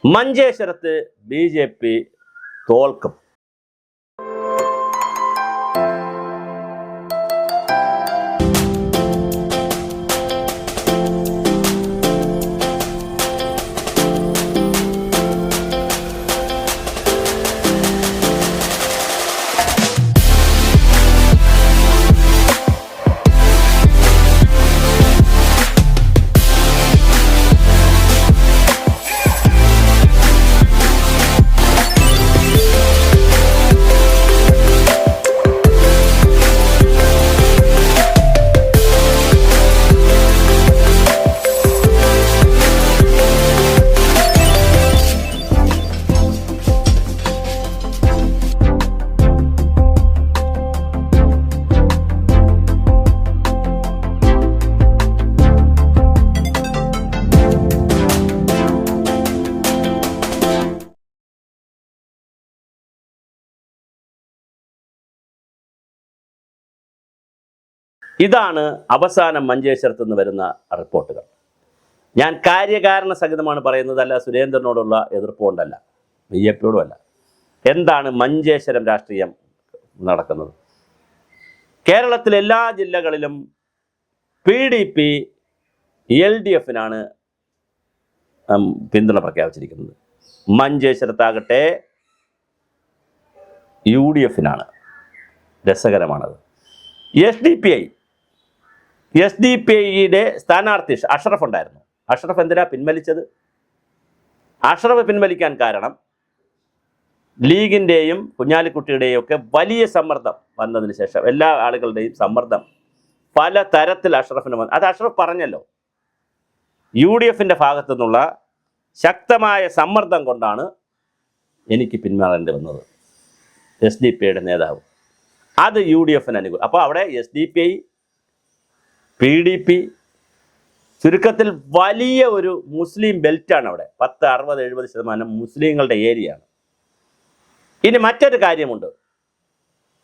മഞ്ചേശ്വരത്ത് BJP തോൽക്കും. ഇതാണ് അവസാനം മഞ്ചേശ്വരത്ത് നിന്ന് വരുന്ന റിപ്പോർട്ടുകൾ. ഞാൻ കാര്യകാരണ സഹിതമാണ് പറയുന്നത്, അല്ല സുരേന്ദ്രനോടുള്ള എതിർപ്പുകൊണ്ടല്ല, BJPയോടും അല്ല. എന്താണ് മഞ്ചേശ്വരം രാഷ്ട്രീയം നടക്കുന്നത്? കേരളത്തിലെ എല്ലാ ജില്ലകളിലും PDP LDFിനാണ് പിന്തുണ പ്രഖ്യാപിച്ചിരിക്കുന്നത്. മഞ്ചേശ്വരത്താകട്ടെ UDFിനാണ്. രസകരമാണത്. SDPIയുടെ സ്ഥാനാർത്ഥി അഷ്റഫ് ഉണ്ടായിരുന്നു. അഷ്റഫ് എന്തിനാ പിൻവലിച്ചത്? അഷ്റഫ് പിൻവലിക്കാൻ കാരണം ലീഗിൻ്റെയും കുഞ്ഞാലിക്കുട്ടിയുടെയും ഒക്കെ വലിയ സമ്മർദ്ദം വന്നതിന് ശേഷം, എല്ലാ ആളുകളുടെയും സമ്മർദ്ദം പല തരത്തിൽ അഷ്റഫിന് വന്നു. അത് അഷ്റഫ് പറഞ്ഞല്ലോ. UDFിൻ്റെ ഭാഗത്തു നിന്നുള്ള ശക്തമായ സമ്മർദ്ദം കൊണ്ടാണ് എനിക്ക് പിന്മാറേണ്ടി വന്നത്. SDPIയുടെ നേതാവ് അത് UDFിന് അനുകൂലം. അപ്പോൾ അവിടെ SDPI PDP ചുരുക്കത്തിൽ വലിയ ഒരു മുസ്ലിം ബെൽറ്റാണ് അവിടെ. 10-60-70% മുസ്ലിങ്ങളുടെ ഏരിയയാണ്. ഇനി മറ്റൊരു കാര്യമുണ്ട്.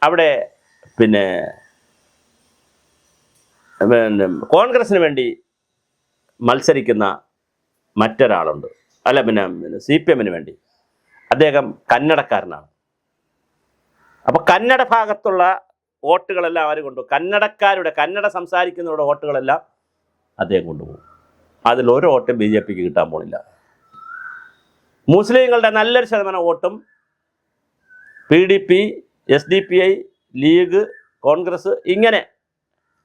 അവിടെ പിന്നെ കോൺഗ്രസിന് വേണ്ടി മത്സരിക്കുന്ന മറ്റൊരാളുണ്ട്, അല്ല പിന്നെ CPMന് വേണ്ടി. അദ്ദേഹം കന്നഡക്കാരനാണ്. അപ്പോൾ കന്നഡ ഭാഗത്തുള്ള വോട്ടുകളെല്ലാം അവർ കൊണ്ടുപോകും. കന്നഡ സംസാരിക്കുന്നവരുടെ വോട്ടുകളെല്ലാം അദ്ദേഹം കൊണ്ടുപോകും. അതിലൊരു വോട്ടും BJPക്ക് കിട്ടാൻ പോണില്ല. മുസ്ലിങ്ങളുടെ നല്ലൊരു ശതമാനം വോട്ടും PDP, SDPI, ലീഗ്, കോൺഗ്രസ്, ഇങ്ങനെ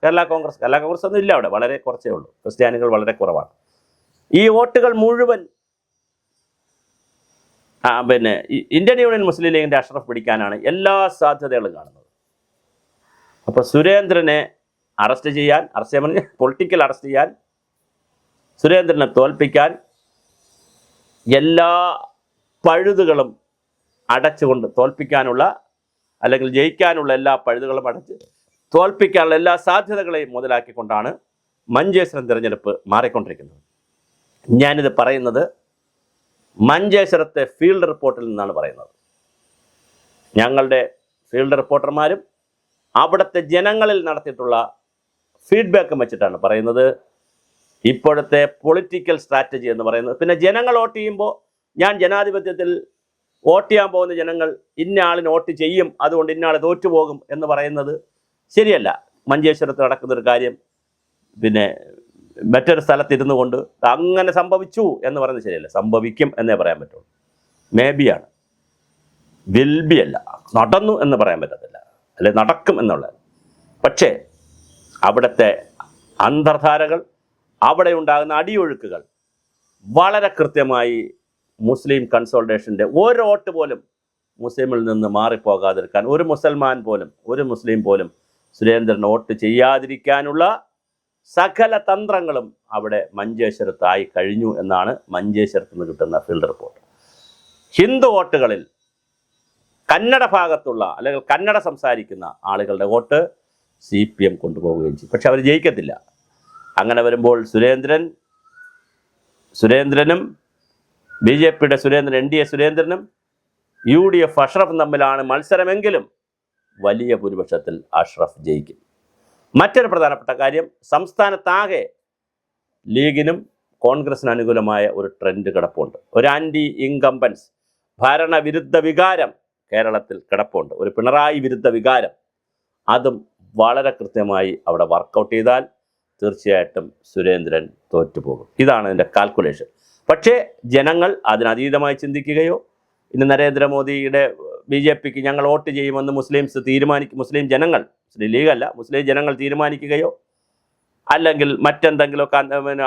കേരള കോൺഗ്രസ് ഒന്നും ഇല്ല അവിടെ, വളരെ കുറച്ചേ ഉള്ളൂ. ക്രിസ്ത്യാനികൾ വളരെ കുറവാണ്. ഈ വോട്ടുകൾ മുഴുവൻ പിന്നെ ഇന്ത്യൻ യൂണിയൻ മുസ്ലിം ലീഗിൻ്റെ അഷ്റഫ് പിടിക്കാനാണ് എല്ലാ സാധ്യതകളും കാണുന്നത്. അപ്പോൾ സുരേന്ദ്രനെ അറസ്റ്റ് ചെയ്യാൻ, പൊളിറ്റിക്കൽ അറസ്റ്റ് ചെയ്യാൻ, സുരേന്ദ്രനെ തോൽപ്പിക്കാൻ എല്ലാ പഴുതുകളും അടച്ചുകൊണ്ട് തോൽപ്പിക്കാനുള്ള, അല്ലെങ്കിൽ ജയിക്കാനുള്ള എല്ലാ പഴുതുകളും അടച്ച് തോൽപ്പിക്കാനുള്ള എല്ലാ സാധ്യതകളെയും മുതലാക്കിക്കൊണ്ടാണ് മഞ്ചേശ്വരം തിരഞ്ഞെടുപ്പ് മാറിക്കൊണ്ടിരിക്കുന്നത്. ഞാനിത് പറയുന്നത് മഞ്ചേശ്വരത്തെ ഫീൽഡ് റിപ്പോർട്ടിൽ നിന്നാണ് പറയുന്നത്. ഞങ്ങളുടെ ഫീൽഡ് റിപ്പോർട്ടർമാരും അവിടുത്തെ ജനങ്ങളിൽ നടത്തിയിട്ടുള്ള ഫീഡ്ബാക്കും വെച്ചിട്ടാണ് പറയുന്നത്. ഇപ്പോഴത്തെ പൊളിറ്റിക്കൽ സ്ട്രാറ്റജി എന്ന് പറയുന്നത്, പിന്നെ ജനങ്ങൾ വോട്ട് ചെയ്യുമ്പോൾ, ഞാൻ ജനാധിപത്യത്തിൽ വോട്ട് ചെയ്യാൻ പോകുന്ന ജനങ്ങൾ ഇന്ന ആളിന് വോട്ട് ചെയ്യും, അതുകൊണ്ട് ഇന്ന ആൾ തോറ്റുപോകും എന്ന് പറയുന്നത് ശരിയല്ല. മഞ്ചേശ്വരത്ത് നടക്കുന്നൊരു കാര്യം പിന്നെ മറ്റൊരു സ്ഥലത്തിരുന്നു കൊണ്ട് അങ്ങനെ സംഭവിച്ചു എന്ന് പറയുന്നത് ശരിയല്ല. സംഭവിക്കും എന്നേ പറയാൻ പറ്റുള്ളൂ. മേബിയാണ്, വിൽ ബി അല്ല. നടന്നു എന്ന് പറയാൻ പറ്റത്തില്ല, അല്ലെ നടക്കും എന്നുള്ളത്. പക്ഷേ അവിടുത്തെ അന്തർധാരകൾ, അവിടെ ഉണ്ടാകുന്ന അടിയൊഴുക്കുകൾ വളരെ കൃത്യമായി മുസ്ലിം കൺസോൾട്ടേഷൻ്റെ ഒരു വോട്ട് പോലും മുസ്ലിമിൽ നിന്ന് മാറിപ്പോകാതിരിക്കാൻ, ഒരു മുസ്ലിം പോലും സുരേന്ദ്രൻ വോട്ട് ചെയ്യാതിരിക്കാനുള്ള സകല തന്ത്രങ്ങളും അവിടെ മഞ്ചേശ്വരത്തായി കഴിഞ്ഞു എന്നാണ് മഞ്ചേശ്വരത്ത് നിന്ന് കിട്ടുന്ന ഫീൽഡ് റിപ്പോർട്ട്. ഹിന്ദു വോട്ടുകളിൽ കന്നഡ ഭാഗത്തുള്ള, അല്ലെങ്കിൽ കന്നഡ സംസാരിക്കുന്ന ആളുകളുടെ വോട്ട് CPM കൊണ്ടുപോവുകയും ചെയ്യും. പക്ഷെ അവർ ജയിക്കത്തില്ല. അങ്ങനെ വരുമ്പോൾ സുരേന്ദ്രനും BJPയുടെ NDA സുരേന്ദ്രനും UDF അഷ്റഫും തമ്മിലാണ് മത്സരമെങ്കിലും വലിയ ഭൂരിപക്ഷത്തിൽ അഷ്റഫ് ജയിക്കും. മറ്റൊരു പ്രധാനപ്പെട്ട കാര്യം, സംസ്ഥാനത്താകെ ലീഗിനും കോൺഗ്രസിന് അനുകൂലമായ ഒരു ട്രെൻഡ് കിടപ്പുണ്ട്. ഒരു ആൻറ്റി ഇൻകംബൻസ് ഭരണവിരുദ്ധ വികാരം കേരളത്തിൽ കിടപ്പുണ്ട്. ഒരു പിണറായി വിരുദ്ധ വികാരം, അതും വളരെ കൃത്യമായി അവിടെ വർക്കൗട്ട് ചെയ്താൽ തീർച്ചയായിട്ടും സുരേന്ദ്രൻ തോറ്റുപോകും. ഇതാണ് ഇതിൻ്റെ കാൽക്കുലേഷൻ. പക്ഷേ ജനങ്ങൾ അതിനതീതമായി ചിന്തിക്കുകയോ ഇന്ന് നരേന്ദ്രമോദിയുടെ BJPക്ക് ഞങ്ങൾ വോട്ട് ചെയ്യുമെന്ന് മുസ്ലിം ജനങ്ങൾ, മുസ്ലിം ലീഗല്ല, മുസ്ലിം ജനങ്ങൾ തീരുമാനിക്കുകയോ അല്ലെങ്കിൽ മറ്റെന്തെങ്കിലുമൊക്കെ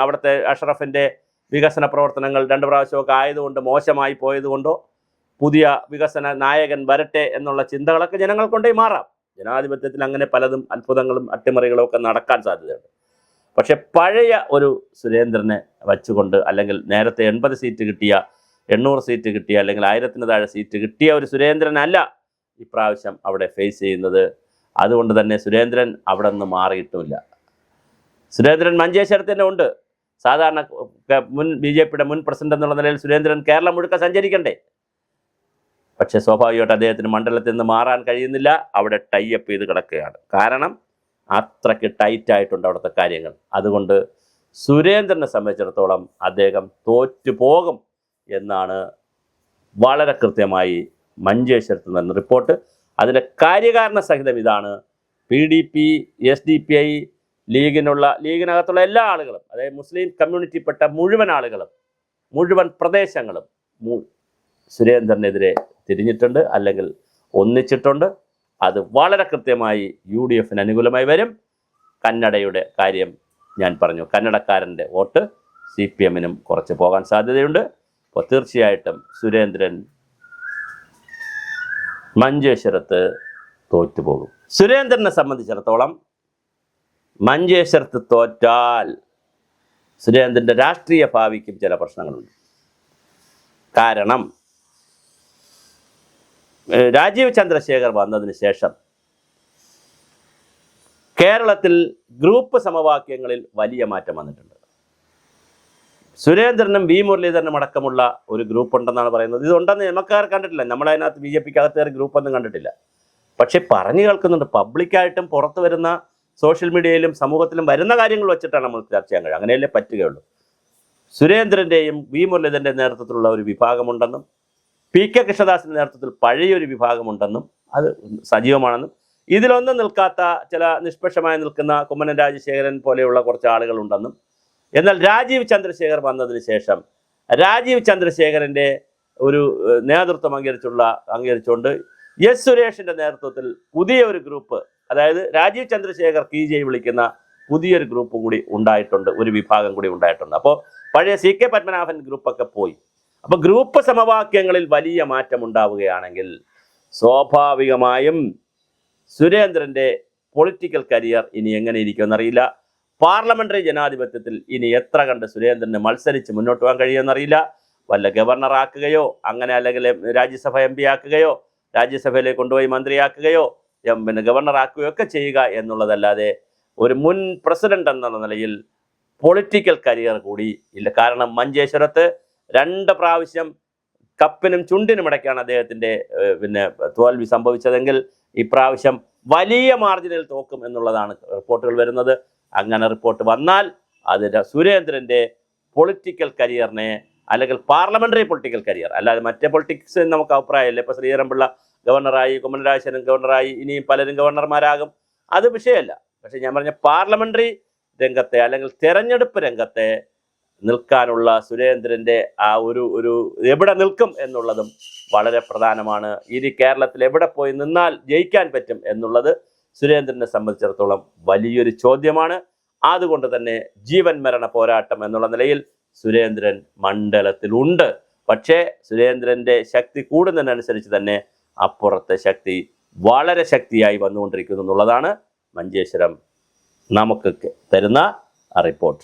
അവിടുത്തെ അഷ്റഫിൻ്റെ വികസന പ്രവർത്തനങ്ങൾ 2 പ്രാവശ്യമൊക്കെ ആയതുകൊണ്ട് മോശമായി പോയതുകൊണ്ടോ പുതിയ വികസന നായകൻ വരട്ടെ എന്നുള്ള ചിന്തകളൊക്കെ ജനങ്ങൾക്കൊണ്ടേ മാറാം. ജനാധിപത്യത്തിൽ അങ്ങനെ പലതും അത്ഭുതങ്ങളും അട്ടിമറികളും ഒക്കെ നടക്കാൻ സാധ്യതയുണ്ട്. പക്ഷെ പഴയ ഒരു സുരേന്ദ്രനെ വച്ചുകൊണ്ട്, അല്ലെങ്കിൽ നേരത്തെ 80 സീറ്റ് കിട്ടിയ, 800 സീറ്റ് കിട്ടിയ, അല്ലെങ്കിൽ 1000-ന് താഴെ സീറ്റ് കിട്ടിയ ഒരു സുരേന്ദ്രനല്ല ഇപ്രാവശ്യം അവിടെ ഫേസ് ചെയ്യുന്നത്. അതുകൊണ്ട് തന്നെ സുരേന്ദ്രൻ അവിടെ നിന്ന് മാറിയിട്ടുമില്ല. സുരേന്ദ്രൻ മഞ്ചേശ്വരത്ത് തന്നെ ഉണ്ട്. സാധാരണ BJPയുടെ മുൻ പ്രസിഡന്റ് എന്നുള്ള നിലയിൽ സുരേന്ദ്രൻ കേരളം മുഴുക്ക സഞ്ചരിക്കണ്ടേ? പക്ഷേ സ്വാഭാവികമായിട്ട് അദ്ദേഹത്തിന് മണ്ഡലത്തിൽ നിന്ന് മാറാൻ കഴിയുന്നില്ല. അവിടെ ടൈപ്പ് ചെയ്ത് കിടക്കുകയാണ്. കാരണം അത്രയ്ക്ക് ടൈറ്റായിട്ടുണ്ട് അവിടുത്തെ കാര്യങ്ങൾ. അതുകൊണ്ട് സുരേന്ദ്രനെ സംബന്ധിച്ചിടത്തോളം അദ്ദേഹം തോറ്റുപോകും എന്നാണ് വളരെ കൃത്യമായി മഞ്ചേശ്വരത്ത് നിന്ന് റിപ്പോർട്ട്. അതിൻ്റെ കാര്യകാരണ സഹിതം ഇതാണ്. PDP, SDPI, ലീഗിനകത്തുള്ള എല്ലാ ആളുകളും, അതായത് മുസ്ലിം കമ്മ്യൂണിറ്റിപ്പെട്ട മുഴുവൻ ആളുകളും, മുഴുവൻ പ്രദേശങ്ങളും സുരേന്ദ്രനെതിരെ തിരിഞ്ഞിട്ടുണ്ട്, അല്ലെങ്കിൽ ഒന്നിച്ചിട്ടുണ്ട്. അത് വളരെ കൃത്യമായി UDFന് അനുകൂലമായി വരും. കന്നഡയുടെ കാര്യം ഞാൻ പറഞ്ഞു. കന്നഡക്കാരൻ്റെ വോട്ട് CPMനും കുറച്ച് പോകാൻ സാധ്യതയുണ്ട്. അപ്പോൾ തീർച്ചയായിട്ടും സുരേന്ദ്രൻ മഞ്ചേശ്വരത്ത് തോറ്റുപോകും. സുരേന്ദ്രനെ സംബന്ധിച്ചിടത്തോളം മഞ്ചേശ്വരത്ത് തോറ്റാൽ സുരേന്ദ്രൻ്റെ രാഷ്ട്രീയ ഭാവിക്കും ചില പ്രശ്നങ്ങളുണ്ട്. കാരണം രാജീവ് ചന്ദ്രശേഖർ വന്നതിന് ശേഷം കേരളത്തിൽ ഗ്രൂപ്പ് സമവാക്യങ്ങളിൽ വലിയ മാറ്റം വന്നിട്ടുണ്ട്. സുരേന്ദ്രനും V മുരളീധരനും അടക്കമുള്ള ഒരു ഗ്രൂപ്പ് ഉണ്ടെന്നാണ് പറയുന്നത്. ഇതുണ്ടെന്ന് നമുക്കാർ കണ്ടിട്ടില്ല. നമ്മളതിനകത്ത് BJPക്ക് അകത്ത് ഗ്രൂപ്പൊന്നും കണ്ടിട്ടില്ല. പക്ഷെ പറഞ്ഞു കേൾക്കുന്നുണ്ട്. പബ്ലിക്കായിട്ടും പുറത്തു വരുന്ന സോഷ്യൽ മീഡിയയിലും സമൂഹത്തിലും വരുന്ന കാര്യങ്ങൾ വെച്ചിട്ടാണ് നമ്മൾ ചർച്ച ചെയ്യാൻ കഴിയും. അങ്ങനെയല്ലേ പറ്റുകയുള്ളൂ. സുരേന്ദ്രൻ്റെയും V മുരളീധരൻ്റെ നേതൃത്വത്തിലുള്ള ഒരു വിഭാഗമുണ്ടെന്നും PK കൃഷ്ണദാസിൻ്റെ നേതൃത്വത്തിൽ പഴയൊരു വിഭാഗമുണ്ടെന്നും അത് സജീവമാണെന്നും ഇതിലൊന്നും നിൽക്കാത്ത ചില നിഷ്പക്ഷമായി നിൽക്കുന്ന കുമ്മനം രാജശേഖരൻ പോലെയുള്ള കുറച്ച് ആളുകളുണ്ടെന്നും, എന്നാൽ രാജീവ് ചന്ദ്രശേഖർ വന്നതിന് ശേഷം രാജീവ് ചന്ദ്രശേഖരൻ്റെ ഒരു നേതൃത്വം അംഗീകരിച്ചുകൊണ്ട് S സുരേഷിൻ്റെ നേതൃത്വത്തിൽ പുതിയ ഒരു ഗ്രൂപ്പ്, അതായത് രാജീവ് ചന്ദ്രശേഖർ KJ വിളിക്കുന്ന പുതിയൊരു ഗ്രൂപ്പ് കൂടി ഉണ്ടായിട്ടുണ്ട്, ഒരു വിഭാഗം കൂടി ഉണ്ടായിട്ടുണ്ട്. അപ്പോൾ പഴയ CK പത്മനാഭൻ ഗ്രൂപ്പൊക്കെ പോയി. അപ്പോൾ ഗ്രൂപ്പ് സമവാക്യങ്ങളിൽ വലിയ മാറ്റം ഉണ്ടാവുകയാണെങ്കിൽ സ്വാഭാവികമായും സുരേന്ദ്രൻ്റെ പൊളിറ്റിക്കൽ കരിയർ ഇനി എങ്ങനെ ഇരിക്കുമെന്നറിയില്ല. പാർലമെന്ററി ജനാധിപത്യത്തിൽ ഇനി എത്ര കണ്ട് സുരേന്ദ്രന് മത്സരിച്ച് മുന്നോട്ട് പോകാൻ കഴിയുമെന്നറിയില്ല. വല്ല ഗവർണറാക്കുകയോ, അങ്ങനെ അല്ലെങ്കിൽ രാജ്യസഭ MP ആക്കുകയോ, രാജ്യസഭയിലേക്ക് കൊണ്ടുപോയി മന്ത്രിയാക്കുകയോ, ഗവർണറാക്കുകയോ ഒക്കെ ചെയ്യുക എന്നുള്ളതല്ലാതെ ഒരു മുൻ പ്രസിഡന്റ് എന്നുള്ള നിലയിൽ പൊളിറ്റിക്കൽ കരിയർ കൂടി ഇല്ല. കാരണം മഞ്ചേശ്വരത്ത് 2 പ്രാവശ്യം കപ്പിനും ചുണ്ടിനും ഇടയ്ക്കാണ് അദ്ദേഹത്തിൻ്റെ തോൽവി സംഭവിച്ചതെങ്കിൽ ഇപ്രാവശ്യം വലിയ മാർജിനിൽ തോക്കും എന്നുള്ളതാണ് റിപ്പോർട്ടുകൾ വരുന്നത്. അങ്ങനെ റിപ്പോർട്ട് വന്നാൽ അത് സുരേന്ദ്രൻ്റെ പൊളിറ്റിക്കൽ കരിയറിനെ, അല്ലെങ്കിൽ പാർലമെന്ററി പൊളിറ്റിക്കൽ കരിയർ, അല്ലാതെ മറ്റേ പൊളിറ്റിക്സ് നമുക്ക് അഭിപ്രായമില്ല. ഇപ്പോൾ ശ്രീധരൻപിള്ള ഗവർണറായി, കുമ്മനം രാജശേഖരൻ ഗവർണറായി, ഇനിയും പലരും ഗവർണർമാരാകും, അത് വിഷയമല്ല. പക്ഷേ ഞാൻ പറഞ്ഞ പാർലമെന്ററി രംഗത്തെ അല്ലെങ്കിൽ തെരഞ്ഞെടുപ്പ് രംഗത്തെ നിൽക്കാനുള്ള സുരേന്ദ്രൻ്റെ ആ ഒരു എവിടെ നിൽക്കും എന്നുള്ളതും വളരെ പ്രധാനമാണ്. ഇനി കേരളത്തിൽ എവിടെ പോയി നിന്നാൽ ജയിക്കാൻ പറ്റും എന്നുള്ളത് സുരേന്ദ്രനെ സംബന്ധിച്ചിടത്തോളം വലിയൊരു ചോദ്യമാണ്. അതുകൊണ്ട് തന്നെ ജീവൻ മരണ പോരാട്ടം എന്നുള്ള നിലയിൽ സുരേന്ദ്രൻ മണ്ഡലത്തിലുണ്ട്. പക്ഷേ സുരേന്ദ്രൻ്റെ ശക്തി കൂടുന്നതിനനുസരിച്ച് തന്നെ അപ്പുറത്തെ ശക്തി വളരെ ശക്തിയായി വന്നുകൊണ്ടിരിക്കുന്നു എന്നുള്ളതാണ് മഞ്ചേശ്വരം നമുക്ക് തരുന്ന റിപ്പോർട്ട്.